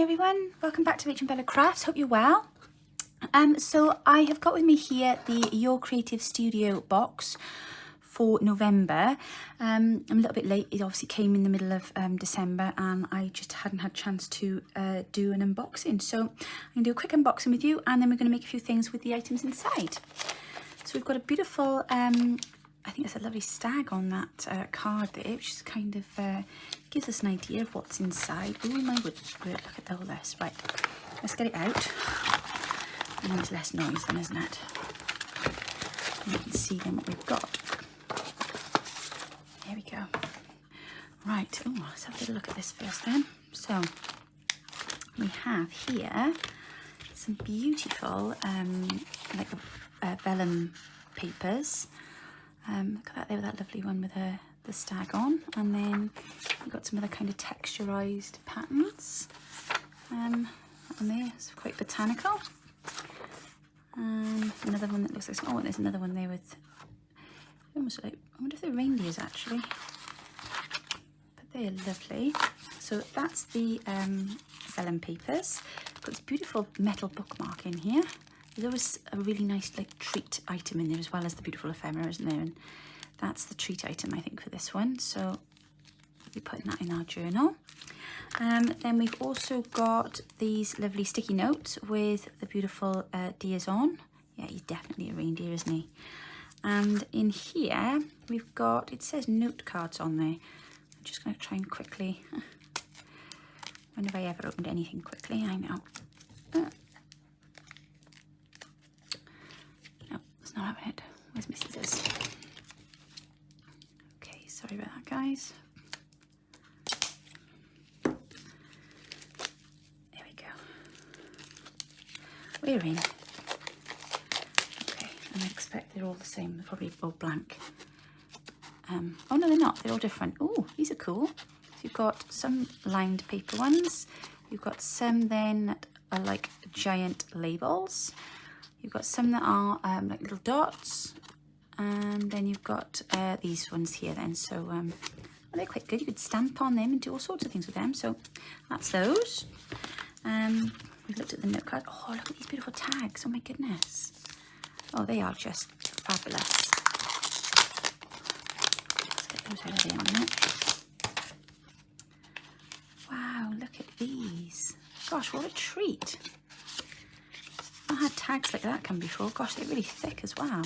everyone, welcome back to RachandBellaCrafts. Hope you're well. So I have got with me here the Your Creative Studio box for November. I'm a little bit late. It obviously came in the middle of December and I just hadn't had a chance to do an unboxing. So I'm going to do a quick unboxing with you and then we're going to make a few things with the items inside. So we've got a beautiful, I think there's a lovely stag on that card there, which is kind of gives us an idea of what's inside. Oh my word, look at all this. Right, let's get it out. And there's less noise then, isn't it? And you can see then what we've got. There we go. Right, oh, let's have a little look at this first then. So, we have here some beautiful vellum papers. Look at that there with that lovely one with the stag on, and then we've got some other kind of texturized patterns. And there, it's quite botanical. Another one that looks like, oh, and there's another one there with almost like, I wonder if they're reindeers actually, but they're lovely. So that's the vellum papers. Got this beautiful metal bookmark in here. There's always a really nice like treat item in there as well as the beautiful ephemera, isn't there? And that's the treat item I think for this one. So we'll be putting that in our journal. Then we've also got these lovely sticky notes with the beautiful deers on. Yeah, he's definitely a reindeer, isn't he? And in here we've got, it says note cards on there. I'm just going to try and quickly, when have I ever opened anything quickly? I know. Not having it. Where's my scissors? Okay, sorry about that, guys. There we go. We're in. Okay, and I expect they're all the same. They're probably all blank. Oh no, they're not. They're all different. Oh, these are cool. So you've got some lined paper ones. You've got some then that are like giant labels. You've got some that are like little dots, and then you've got these ones here then. So well, they're quite good. You could stamp on them and do all sorts of things with them. So that's those. We've looked at the note card. Oh, look at these beautiful tags. Oh my goodness. Oh, they are just fabulous. Let's get those out of there in a minute. Wow, look at these. Gosh, what a treat. I've not had tags like that come before. Gosh, they're really thick as well.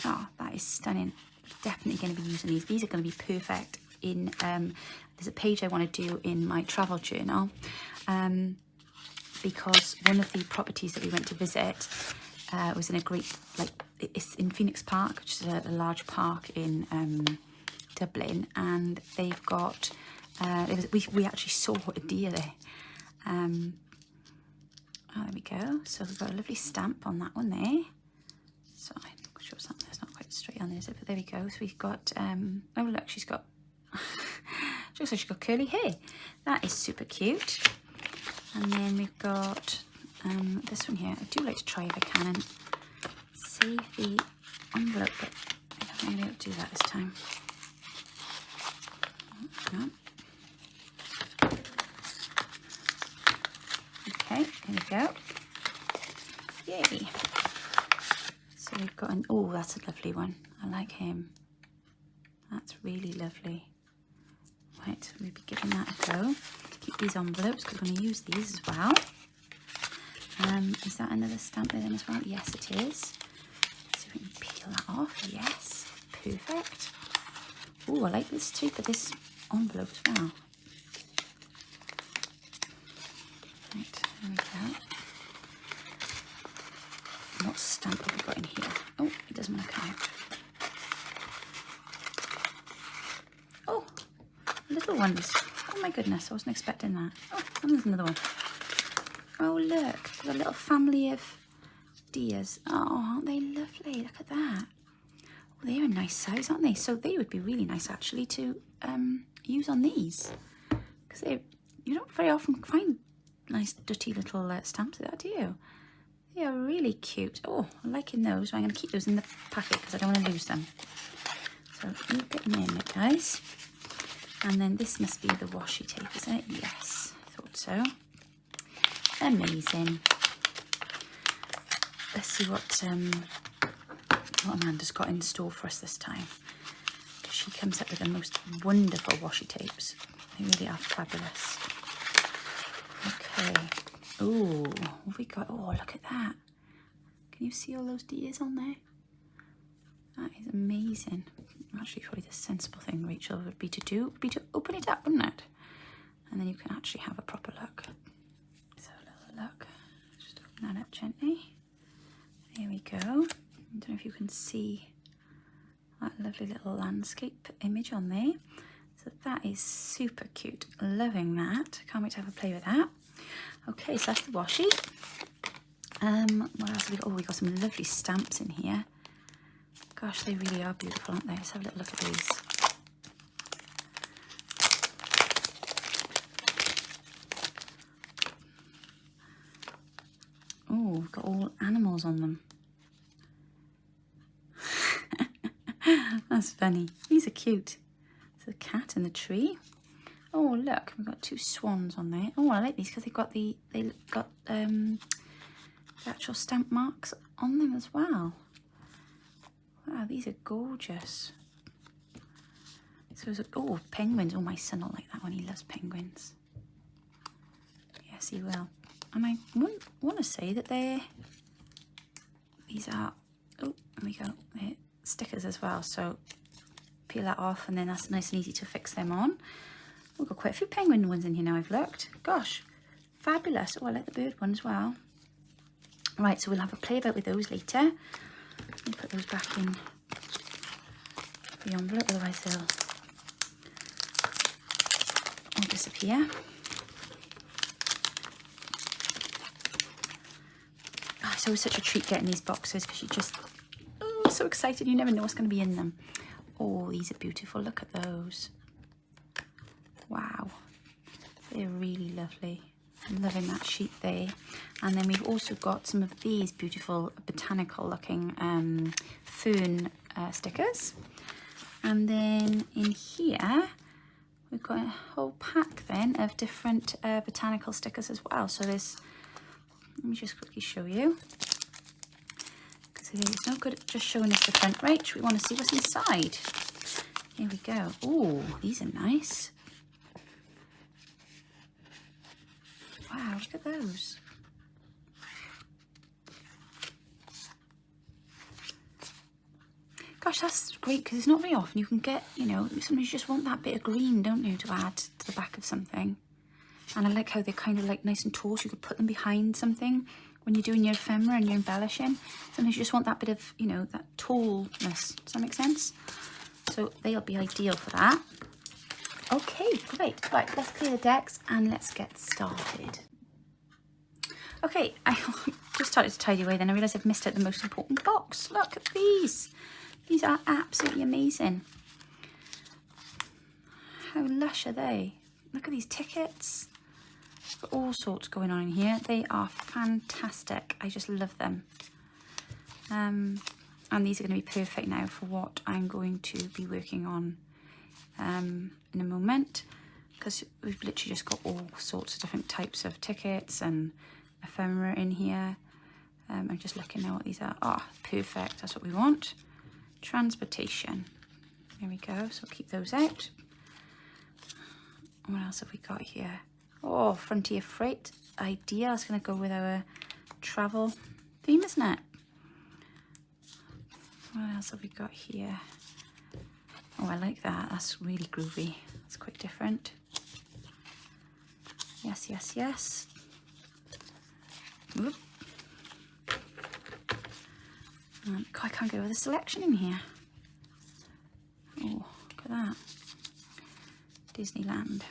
Oh, that is stunning. Definitely going to be using these. These are going to be perfect in, there's a page I want to do in my travel journal, because one of the properties that we went to visit was in a great, like, it's in Phoenix Park, which is a large park in Dublin, and they've got, we actually saw a deer there. Oh, there we go. So we've got a lovely stamp on that one there. So I'm not sure something that's not quite straight on there, is it? But there we go. So we've got, oh look, she's got, she looks like she's got curly hair. That is super cute. And then we've got this one here. I do like to try if I can and save the envelope, but I don't think I'll be able to do that this time. No. Okay, there we go. Yay. So we've got an, oh, that's a lovely one. I like him. That's really lovely. Right, so we'll be giving that a go. Keep these envelopes because we're going to use these as well. Is that another stamp there then as well? Yes, it is. Let's see if we can peel that off. Yes, perfect. Oh, I like this too, but this envelope as well. Right, there we go. What stamp have we got in here? Oh, it doesn't want to come out. Oh, little ones. Oh my goodness, I wasn't expecting that. Oh, and there's another one. Oh look, there's a little family of deers. Oh, aren't they lovely? Look at that. Oh, they're a nice size, aren't they? So they would be really nice actually to use on these, because you don't very often find nice dirty little stamps like that, do you? They are really cute. Oh, I'm liking those. So I'm going to keep those in the packet because I don't want to lose them. So you get them in it, guys. And then this must be the washi tape, isn't it? Yes, I thought so. Amazing. Let's see what Amanda's got in store for us this time. She comes up with the most wonderful washi tapes. They really are fabulous. Okay. Oh, what have we got? Oh, look at that. Can you see all those deers on there? That is amazing. Actually, probably the sensible thing, Rachel, would be to open it up, wouldn't it? And then you can actually have a proper look. Let's have a little look. Just open that up gently. There we go. I don't know if you can see that lovely little landscape image on there. So that is super cute. Loving that. Can't wait to have a play with that. Okay, so that's the washi. What else have we got? Oh, we got some lovely stamps in here. Gosh, they really are beautiful, aren't they? Let's have a little look at these. Oh, we've got all animals on them. That's funny. These are cute. There's a cat in the tree. Oh, look, we've got two swans on there. Oh, I like these because they've got the actual stamp marks on them as well. Wow, these are gorgeous. So, oh, penguins. Oh, my son will like that one. He loves penguins. Yes, he will. And I want to say that these are, oh, there we go, they're stickers as well. So peel that off and then that's nice and easy to fix them on. We've got quite a few penguin ones in here now, I've looked. Gosh, fabulous. Oh, I like the bird one as well. Right, so we'll have a play about with those later. Let me put those back in the envelope, otherwise they'll all disappear. Oh, it's always such a treat getting these boxes because you just, oh, so excited. You never know what's going to be in them. Oh, these are beautiful. Look at those. Wow, they're really lovely. I'm loving that sheet there. And then we've also got some of these beautiful botanical looking fern stickers. And then in here we've got a whole pack then of different botanical stickers as well. So there's, let me just quickly show you, because it's no good at just showing us the front, Rach. We want to see what's inside. Here we go. Oh, these are nice. Wow, look at those. Gosh, that's great because it's not very often you can get, you know, sometimes you just want that bit of green, don't you, to add to the back of something. And I like how they're kind of like nice and tall, so you could put them behind something when you're doing your ephemera and you're embellishing. Sometimes you just want that bit of, you know, that tallness. Does that make sense? So they'll be ideal for that. Okay, great. Right, let's clear the decks and let's get started. Okay, I just started to tidy away, then I realised I've missed out the most important box. Look at these. These are absolutely amazing. How lush are they? Look at these tickets. Got all sorts going on in here. They are fantastic. I just love them. And these are going to be perfect now for what I'm going to be working on in a moment, because we've literally just got all sorts of different types of tickets and ephemera in here. I'm just looking now what these are. Ah, oh, perfect. That's what we want. Transportation. There we go. So we'll keep those out. What else have we got here? Oh, Frontier Freight. Ideal. It's going to go with our travel theme, isn't it? What else have we got here? Oh, I like that. That's really groovy. That's quite different. Yes, yes, yes. Whoop. I can't go with the selection in here. Oh, look at that. Disneyland.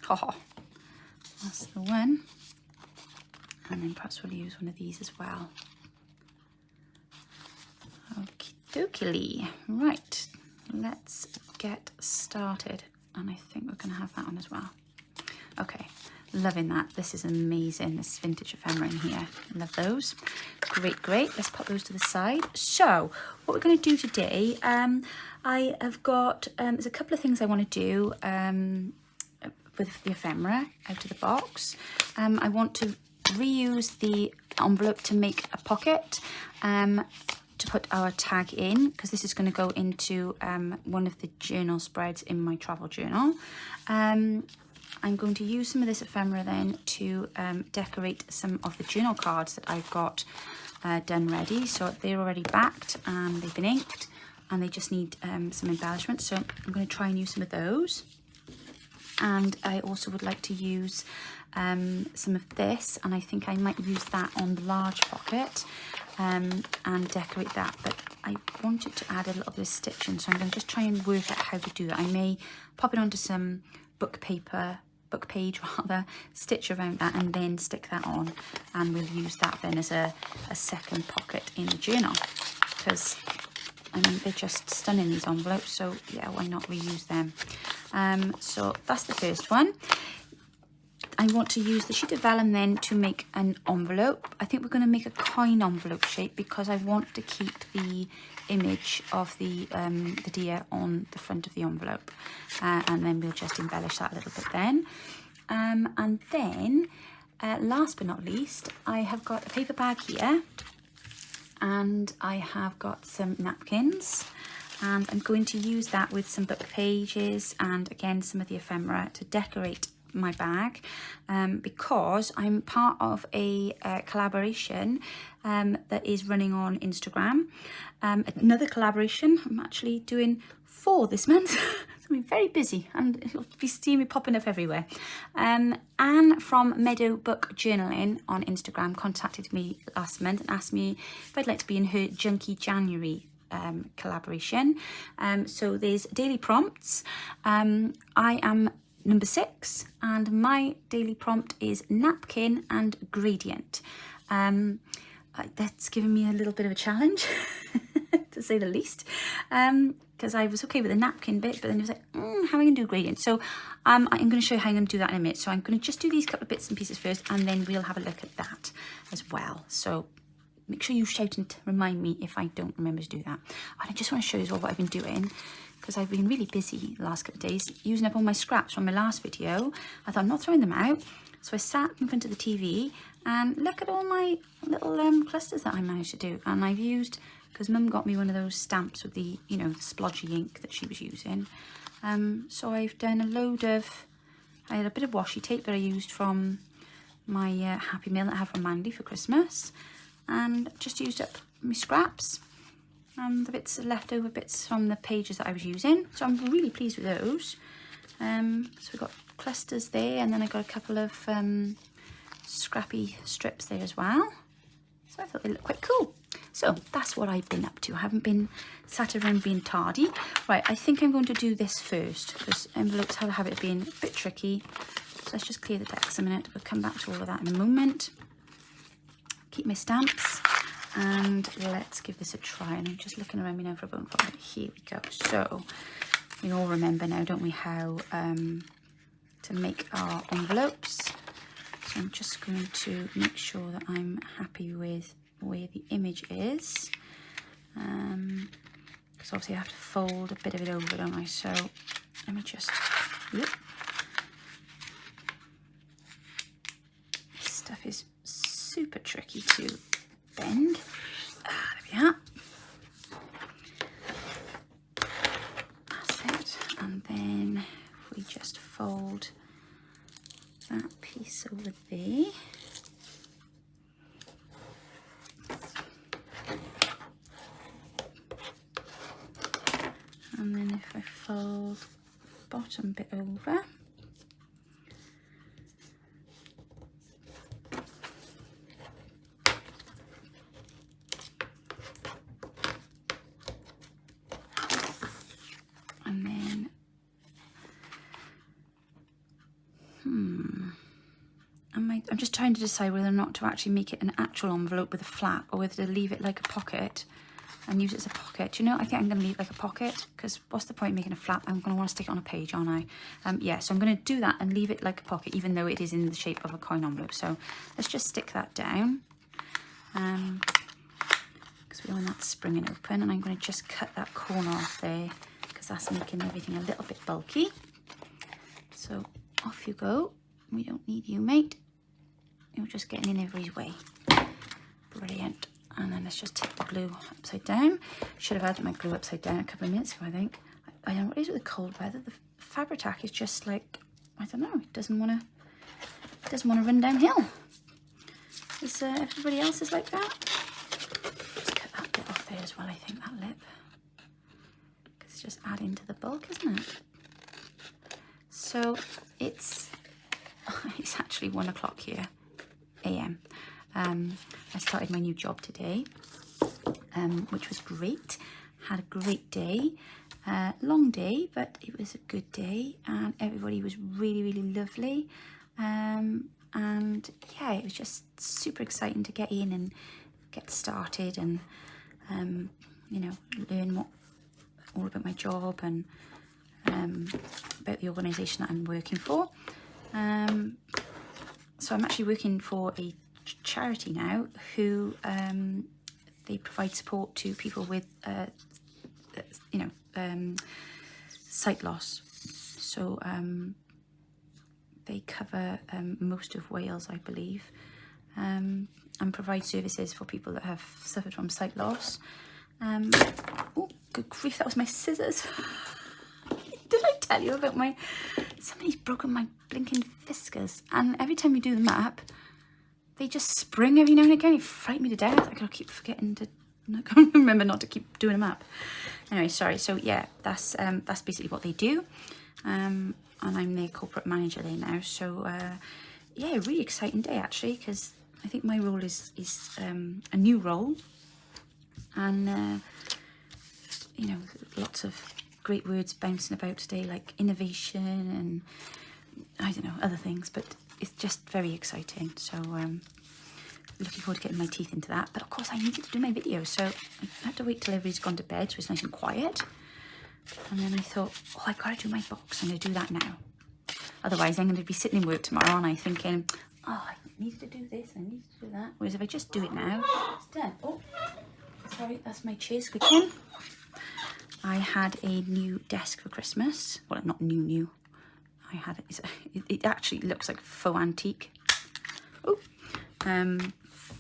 Oh, that's the one. And then perhaps we'll use one of these as well. Okie dokie. Right, let's get started. And I think we're going to have that one as well. Okay, loving that. This is amazing. This vintage ephemera in here. Love those. Great, great. Let's pop those to the side. So, what we're going to do today, I have got, there's a couple of things I want to do with the ephemera out of the box. I want to reuse the envelope to make a pocket to put our tag in, because this is going to go into one of the journal spreads in my travel journal. I'm going to use some of this ephemera then to decorate some of the journal cards that I've got done ready. So they're already backed and they've been inked, and they just need some embellishment. So I'm going to try and use some of those. And I also would like to use some of this, and I think I might use that on the large pocket and decorate that. But I wanted to add a little bit of stitching, so I'm going to just try and work out how to do that. I may pop it onto some book page rather, stitch around that and then stick that on, and we'll use that then as a second pocket in the journal, because I mean they're just stunning, these envelopes, so yeah, why not reuse them. So that's the first one. I want to use the sheet of vellum then to make an envelope. I think we're going to make a coin envelope shape, because I want to keep the image of the deer on the front of the envelope, and then we'll just embellish that a little bit then. And then last but not least, I have got a paper bag here, and I have got some napkins, and I'm going to use that with some book pages and again some of the ephemera to decorate my bag, because I'm part of a collaboration that is running on Instagram. Another collaboration I'm actually doing 4 this month. I'm very busy, and you'll be seeing me popping up everywhere. Anne from Meadow Book Journaling on Instagram contacted me last month and asked me if I'd like to be in her Junkie January collaboration. So there's daily prompts. I am number 6, and my daily prompt is napkin and gradient. That's given me a little bit of a challenge, to say the least, because I was okay with the napkin bit, but then it was like, how am I going to do gradient? So I'm going to show you how I'm going to do that in a minute. So I'm going to just do these couple of bits and pieces first, and then we'll have a look at that as well. So make sure you shout and remind me if I don't remember to do that. And I just want to show you all what I've been doing, because I've been really busy the last couple of days using up all my scraps from my last video. I thought I'm not throwing them out, so I sat in front of the TV and look at all my little clusters that I managed to do. And I've used, because Mum got me one of those stamps with the, you know, the splodgy ink that she was using. So I've done a load of, I had a bit of washi tape that I used from my Happy Meal that I have from Mandy for Christmas, and just used up my scraps and the bits, leftover bits from the pages that I was using. So I'm really pleased with those. So we've got clusters there, and then I got a couple of scrappy strips there as well. So I thought they looked quite cool. So that's what I've been up to. I haven't been sat around being tardy. Right, I think I'm going to do this first, because envelopes have a habit of being a bit tricky. So let's just clear the decks a minute. We'll come back to all of that in a moment. Keep my stamps, and let's give this a try. And I'm just looking around me now for a bone folder. Here we go. So we all remember now, don't we, how to make our envelopes. So I'm just going to make sure that I'm happy with where the image is, because obviously I have to fold a bit of it over, don't I? So let me just, yep. This stuff is super tricky to bend. There we are. That's it. And then if we just fold that piece over there. And then if I fold the bottom bit over, and then I'm just trying to decide whether or not to actually make it an actual envelope with a flap, or whether to leave it like a pocket and use it as a pocket. You know, I think I'm going to leave it like a pocket, because what's the point of making a flap? I'm going to want to stick it on a page, aren't I? Yeah, so I'm going to do that and leave it like a pocket, even though it is in the shape of a coin envelope. So let's just stick that down, because we want that springing open, and I'm going to just cut that corner off there, because that's making everything a little bit bulky. So off you go. We don't need you, mate. You're just getting in everybody's way. Brilliant. And then let's just take the glue upside down. Should have had my glue upside down a couple of minutes ago, I think. I don't know what it is with the cold weather. The Fabri-Tac is just like, I don't know, it doesn't want to run downhill. Is everybody else is like that? Just cut that bit off there as well, I think, that lip. Because it's just adding to the bulk, isn't it? So it's actually 1 o'clock here, AM. I started my new job today, which was great. Had a great day, long day, but it was a good day, and everybody was really, really lovely. And yeah, it was just super exciting to get in and get started, and you know, learn all about my job and about the organisation that I'm working for. So I'm actually working for a charity now who they provide support to people with you know, sight loss. So they cover most of Wales, I believe, and provide services for people that have suffered from sight loss. Oh, good grief, that was my scissors. Did I tell you about somebody's broken my blinking whiskers, and every time we do them up, they just spring every now and again. It frightened me to death. I gotta keep forgetting to, I can't remember not to keep doing them up. Anyway, sorry. So yeah, that's basically what they do. And I'm their corporate manager there now. So yeah, really exciting day actually, because I think my role is a new role, and you know, lots of great words bouncing about today, like innovation and I don't know, other things, but it's just very exciting. So looking forward to getting my teeth into that. But of course I needed to do my video, so I had to wait till everybody's gone to bed so it's nice and quiet. And then I thought, oh, I've got to do my box. I'm going to do that now. Otherwise I'm going to be sitting in work tomorrow and I'm thinking, oh, I needed to do this, I needed to do that. Whereas if I just do it now, it's done. Oh, sorry, that's my chair squeaking. I had a new desk for Christmas. Well, not new. I had it actually looks like faux antique. Oh, and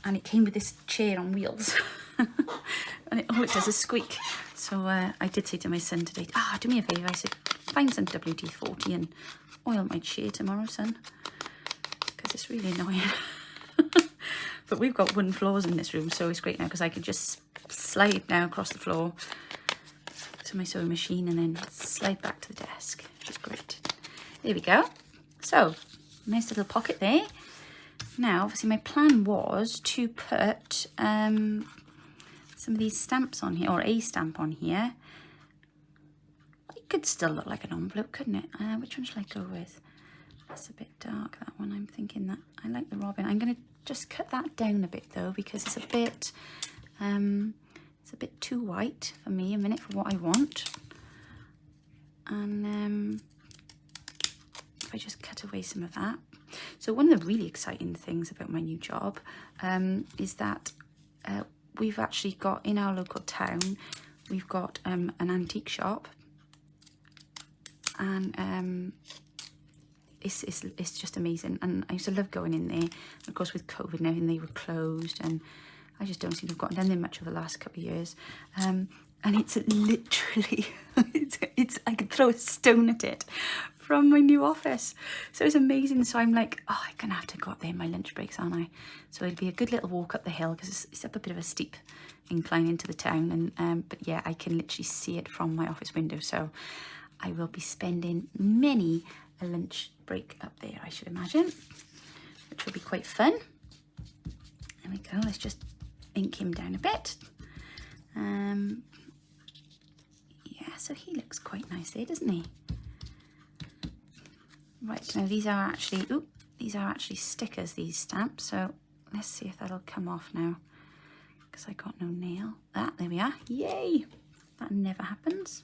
it came with this chair on wheels, and all it does is squeak. So I did say to my son today, do me a favour. I said, find some WD-40 and oil my chair tomorrow, son, because it's really annoying. But we've got wooden floors in this room, so it's great now because I can just slide now across the floor to my sewing machine and then slide back to the desk, which is great. There we go. So, nice little pocket there. Now, obviously my plan was to put some of these stamps on here, or a stamp on here. It could still look like an envelope, couldn't it? Which one should I go with? That's a bit dark, that one. I'm thinking that I like the robin. I'm going to just cut that down a bit though, because it's a bit too white for me a minute for what I want. And if I just cut away some of that. So one of the really exciting things about my new job is that we've actually got in our local town, we've got an antique shop, and it's just amazing. And I used to love going in there. Of course, with COVID and everything, they were closed, and I just don't seem to have gotten down there much over the last couple of years. And it's literally, it's I could throw a stone at it from my new office. So it's amazing. So I'm like, oh, I'm gonna have to go up there in my lunch breaks, aren't I? So it'll be a good little walk up the hill, because it's up a bit of a steep incline into the town. And but yeah, I can literally see it from my office window. So I will be spending many a lunch break up there, I should imagine, which will be quite fun. There we go. Let's just ink him down a bit. Yeah, so he looks quite nice there, doesn't he? Right, now these are actually stickers, these stamps. So let's see if that'll come off now, because I got no nail. There we are. Yay! That never happens.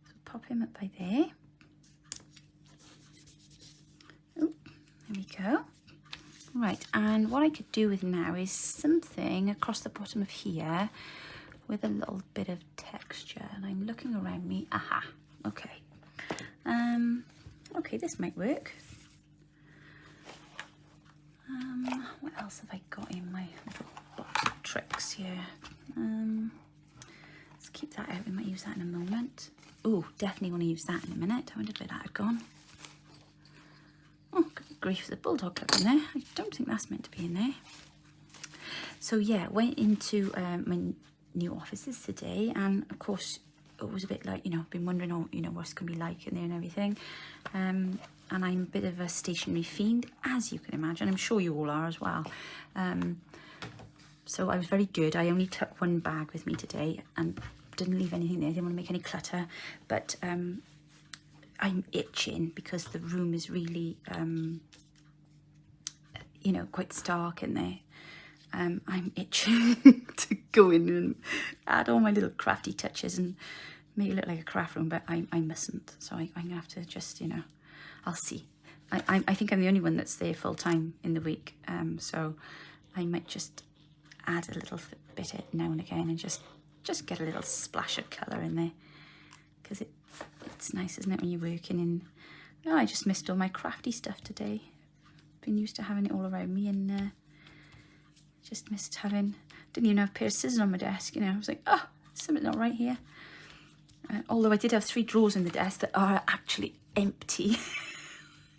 So pop him up by there. Oh, there we go. Right, and what I could do with now is something across the bottom of here with a little bit of texture. And I'm looking around me. Aha, okay. okay, this might work. What else have I got in my little box of tricks here? Let's keep that out. We might use that in a moment. Oh, definitely want to use that in a minute. I wonder where that had gone. Oh, good grief, there's a bulldog clip in there. I don't think that's meant to be in there. So yeah, went into my new offices today, and of course it was a bit like, you know, been wondering, oh, you know, what's going to be like in there and everything. And I'm a bit of a stationery fiend, as you can imagine. I'm sure you all are as well. So I was very good. I only took one bag with me today and didn't leave anything there. I didn't want to make any clutter, but I'm itching because the room is really, you know, quite stark in there. I'm itching to go in and add all my little crafty touches and make it look like a craft room, but I mustn't. So I'm gonna have to just, you know, I'll see. I think I'm the only one that's there full time in the week, so I might just add a little bit now and again and just get a little splash of colour in there, because it's nice, isn't it, when you're working in. Oh, I just missed all my crafty stuff today. Been used to having it all around me, and just missed having, didn't even have a pair of scissors on my desk, you know. I was like, oh, something's not right here. Although I did have 3 drawers in the desk that are actually empty.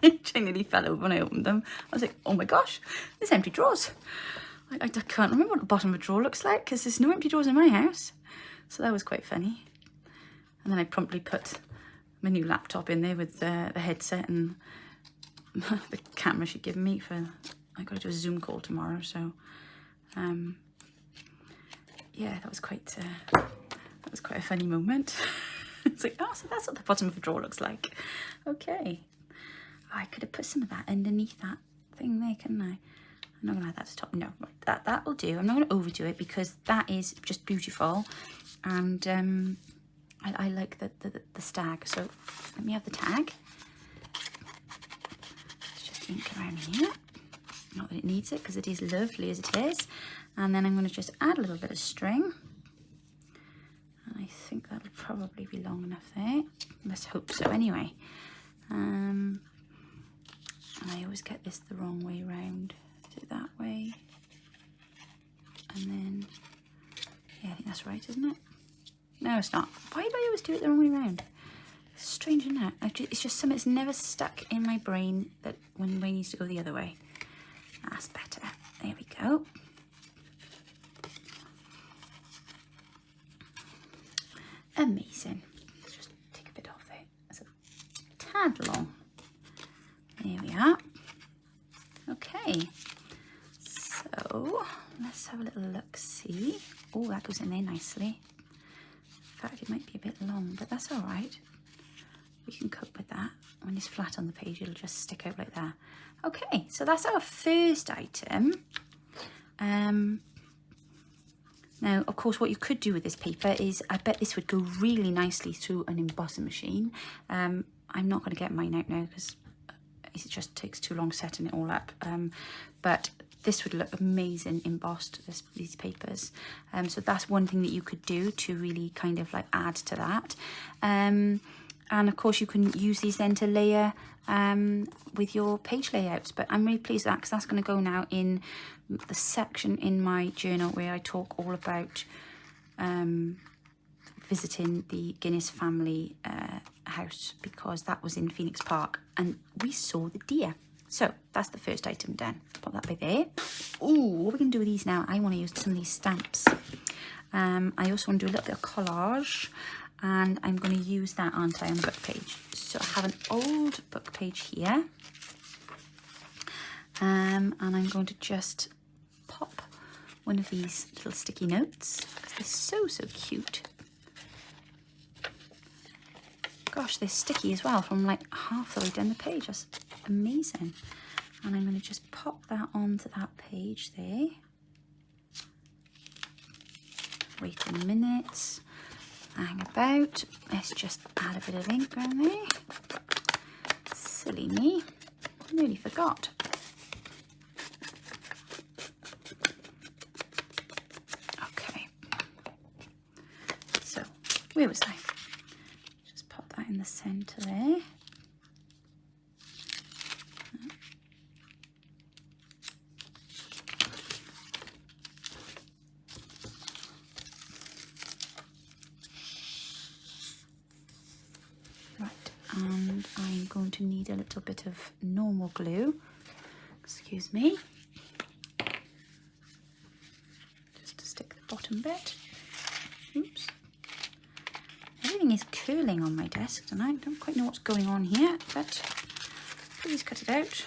I nearly fell over when I opened them. I was like, oh my gosh, there's empty drawers. I can't remember what the bottom of a drawer looks like, because there's no empty drawers in my house. So that was quite funny. And then I promptly put my new laptop in there with the headset and the camera she'd given me for, I got to do a Zoom call tomorrow, so yeah, that was quite a funny moment. It's like, oh, so that's what the bottom of a drawer looks like. Okay. Oh, I could have put some of that underneath that thing there, couldn't I? I'm not going to add that to top. No, that will do. I'm not going to overdo it because that is just beautiful. And I like the stag. So let me have the tag. Let's just ink around here. Not that it needs it, because it is lovely as it is. And then I'm going to just add a little bit of string. And I think that'll probably be long enough there. Let's hope so anyway. And I always get this the wrong way round. Do it that way. And then, yeah, I think that's right, isn't it? No, it's not. Why do I always do it the wrong way round? It's strange, isn't it? It's just something that's never stuck in my brain, that one way needs to go the other way. That's better. There we go. Amazing. Let's just take a bit off there. That's a tad long. There we are. Okay. So let's have a little look. See. Oh, that goes in there nicely. In fact, it might be a bit long, but that's all right. We can cope with that. When it's flat on the page, it'll just stick out like that. Okay, so that's our first item. Now, of course, what you could do with this paper is, I bet this would go really nicely through an embossing machine. I'm not going to get mine out now because it just takes too long setting it all up. But this would look amazing embossed, these papers. So that's one thing that you could do to really kind of like add to that. And of course you can use these then to layer with your page layouts. But I'm really pleased with that, because that's going to go now in the section in my journal where I talk all about visiting the Guinness family house, because that was in Phoenix Park and we saw the deer. So that's the first item done. Pop that by there. Ooh, what are we going to do with these now? I want to use some of these stamps. I also want to do a little bit of collage. And I'm going to use that, aren't I, on the book page. So I have an old book page here. And I'm going to just pop one of these little sticky notes, because they're so cute. Gosh, they're sticky as well from like half the way down the page. That's amazing. And I'm going to just pop that onto that page there. Wait a minute. Hang about. Let's just add a bit of ink around there. Silly me. Nearly forgot. Okay. So, where was I? Just pop that in the centre there. going to need a little bit of normal glue. Excuse me. Just to stick the bottom bit. Oops. Everything is curling on my desk tonight. I don't quite know what's going on here, but please cut it out.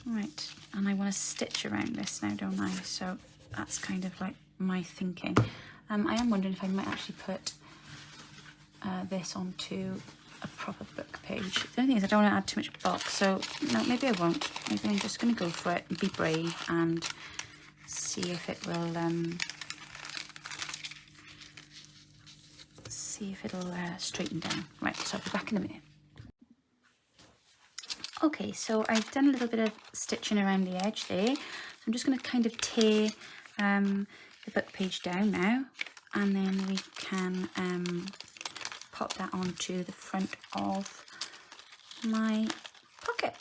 Right, and I want to stitch around this now, don't I? So that's kind of like my thinking. I am wondering if I might actually put this onto a proper book page. The only thing is I don't want to add too much bulk, so no, maybe I won't. Maybe I'm just going to go for it and be brave and see if it will straighten down. Right, so I'll be back in a minute. Okay, so I've done a little bit of stitching around the edge there. So I'm just going to kind of tear the book page down now, and then we can pop that onto the front of my pocket.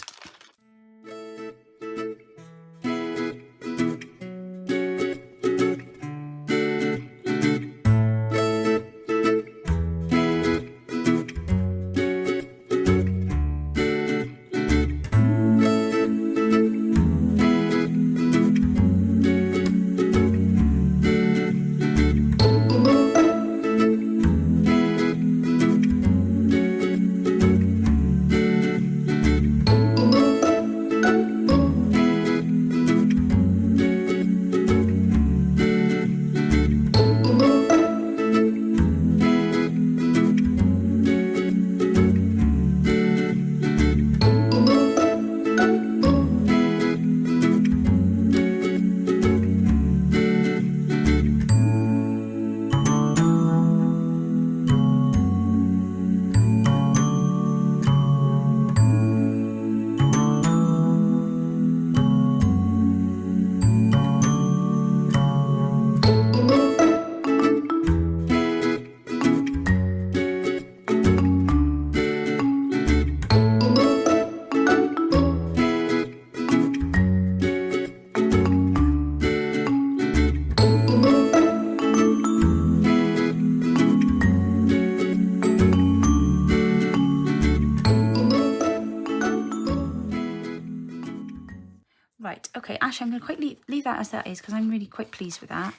Right, okay, actually I'm going to quite leave that as that is, because I'm really quite pleased with that.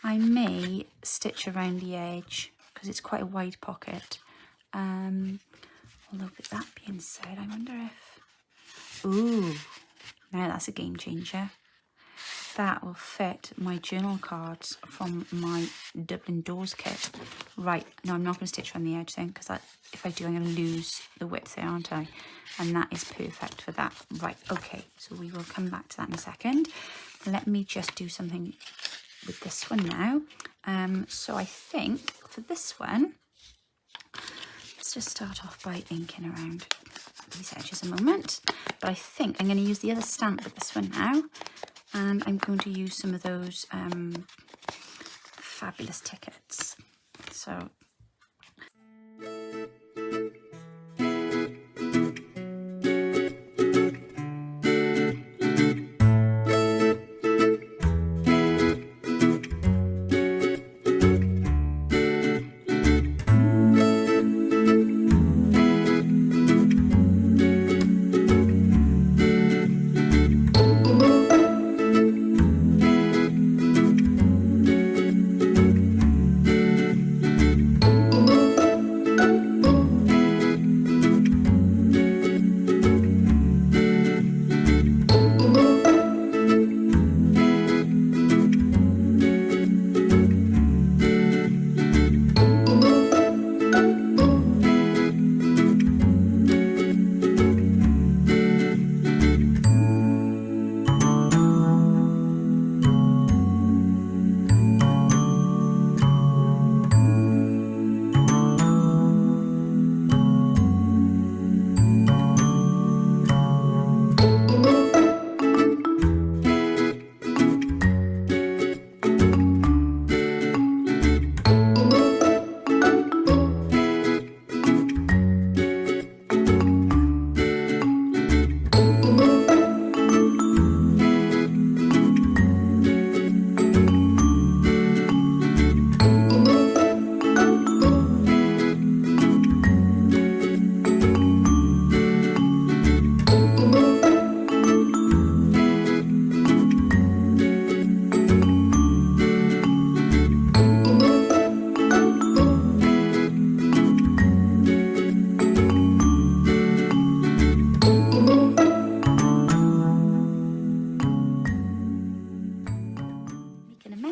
I may stitch around the edge because it's quite a wide pocket. Although with that being said, I wonder if... Ooh, now that's a game changer. That will fit my journal cards from my Dublin Doors kit. Right, no, I'm not going to stitch around the edge then, because if I do, I'm going to lose the width there, aren't I? And that is perfect for that. Right, okay, so we will come back to that in a second. Let me just do something with this one now. So I think for this one, let's just start off by inking around these edges a moment. But I think I'm going to use the other stamp with this one now. And I'm going to use some of those fabulous tickets. So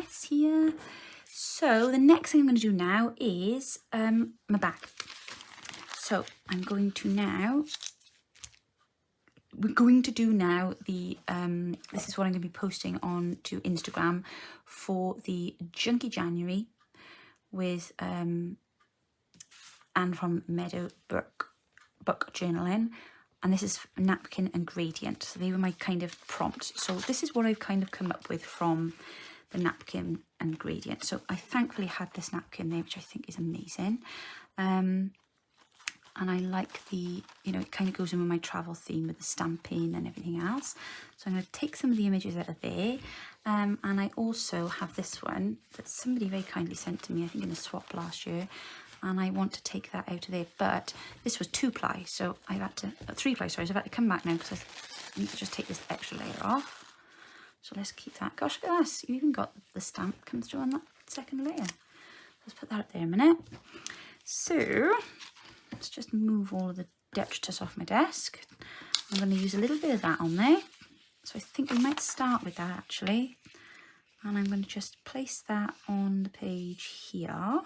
mess here. So the next thing I'm going to do now is my bag. So we're going to do now the, this is what I'm going to be posting on to Instagram for the Junky January with Anne from Meadowbrook Book Journaling. And this is napkin and gradient. So they were my kind of prompts. So this is what I've kind of come up with from the napkin and gradient. So I thankfully had this napkin there, which I think is amazing. And I like the, you know, it kind of goes in with my travel theme with the stamping and everything else. So I'm going to take some of the images out of there. And I also have this one that somebody very kindly sent to me, I think in a swap last year. And I want to take that out of there. But this was 2-ply, so I've had to, 3-ply, sorry, so I've had to come back now because I need to just take this extra layer off. So let's keep that. Gosh, look at this. You even got the stamp comes through on that second layer. Let's put that up there a minute. So let's just move all of the detritus off my desk. I'm going to use a little bit of that on there. So I think we might start with that actually. And I'm going to just place that on the page here.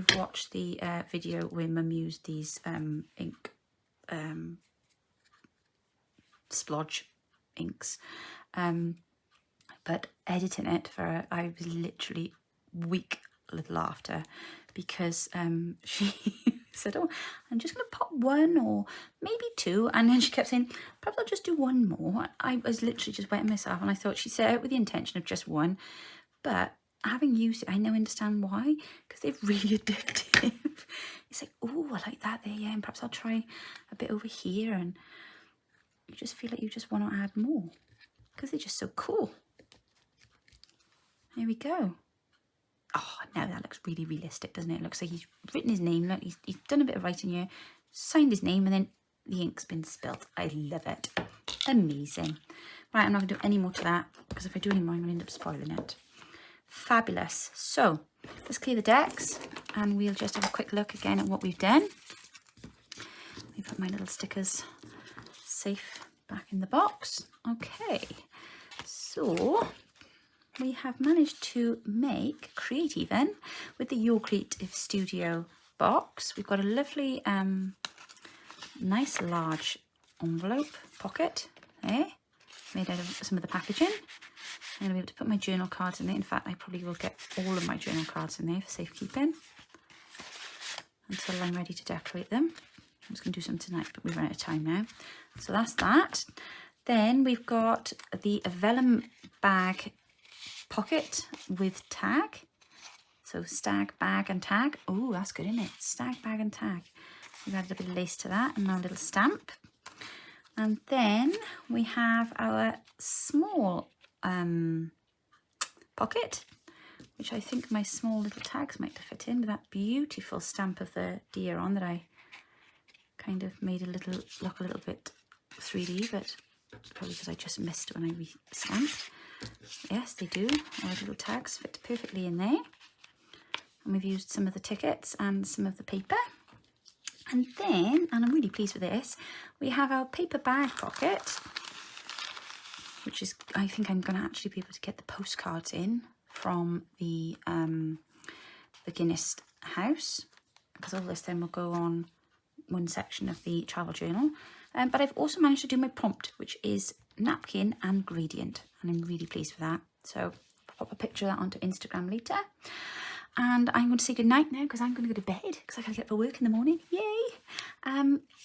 you've watched the video where Mum used these ink splodge inks, but editing it for her, I was literally weak with laughter because she said, oh, I'm just going to pop one or maybe two, and then she kept saying, perhaps I'll just do one more. I was literally just wetting myself, and I thought she set out with the intention of just one, but having used it, I now understand why, because they're really addictive. It's like, oh, I like that there, yeah, and perhaps I'll try a bit over here, and you just feel like you just want to add more because they're just so cool. There we go. Oh, now that looks really realistic, doesn't it? It looks like he's written his name. Look, he's done a bit of writing here, signed his name, and then the ink's been spilt. I love it. Amazing. Right, I'm not going to do any more to that, because if I do any more, I'm going to end up spoiling it. Fabulous. So, let's clear the decks, and we'll just have a quick look again at what we've done. Let me put my little stickers safe back in the box. Okay, so we have managed to create even with the Your Creative Studio box. We've got a lovely nice large envelope pocket there, made out of some of the packaging. I'm going to be able to put my journal cards in there. In fact, I probably will get all of my journal cards in there for safekeeping until I'm ready to decorate them. I was going to do some tonight, but we've run out of time now. So that's that. Then we've got the vellum bag pocket with tag. So stag, bag and tag. Oh, that's good, isn't it? Stag, bag and tag. We've added a bit of lace to that and now a little stamp. And then we have our small pocket, which I think my small little tags might fit in with that beautiful stamp of the deer on that I kind of made look a little bit 3D, but probably because I just missed when I re-stamped. Yes, they do. Our little tags fit perfectly in there. And we've used some of the tickets and some of the paper. And then, and I'm really pleased with this, we have our paper bag pocket, which is, I think I'm going to actually be able to get the postcards in from the Guinness house, because all this then will go on one section of the travel journal. But I've also managed to do my prompt, which is napkin and gradient, and I'm really pleased with that. So I'll pop a picture of that onto Instagram later. And I'm going to say goodnight now because I'm going to go to bed because I got to get up for work in the morning. Yay!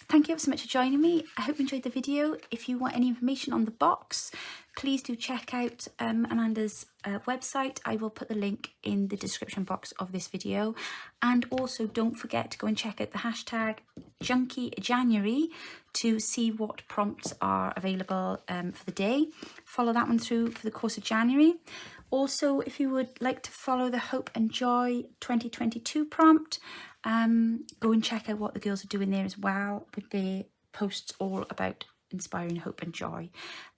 Thank you ever so much for joining me. I hope you enjoyed the video. If you want any information on the box, please do check out Amanda's website. I will put the link in the description box of this video. And also don't forget to go and check out the hashtag JunkieJanuary to see what prompts are available for the day. Follow that one through for the course of January. Also, if you would like to follow the Hope and Joy 2022 prompt, go and check out what the girls are doing there as well with their posts all about inspiring hope and joy.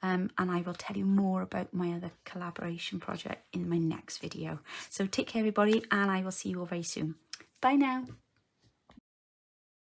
And I will tell you more about my other collaboration project in my next video. So take care everybody, and I will see you all very soon. Bye now.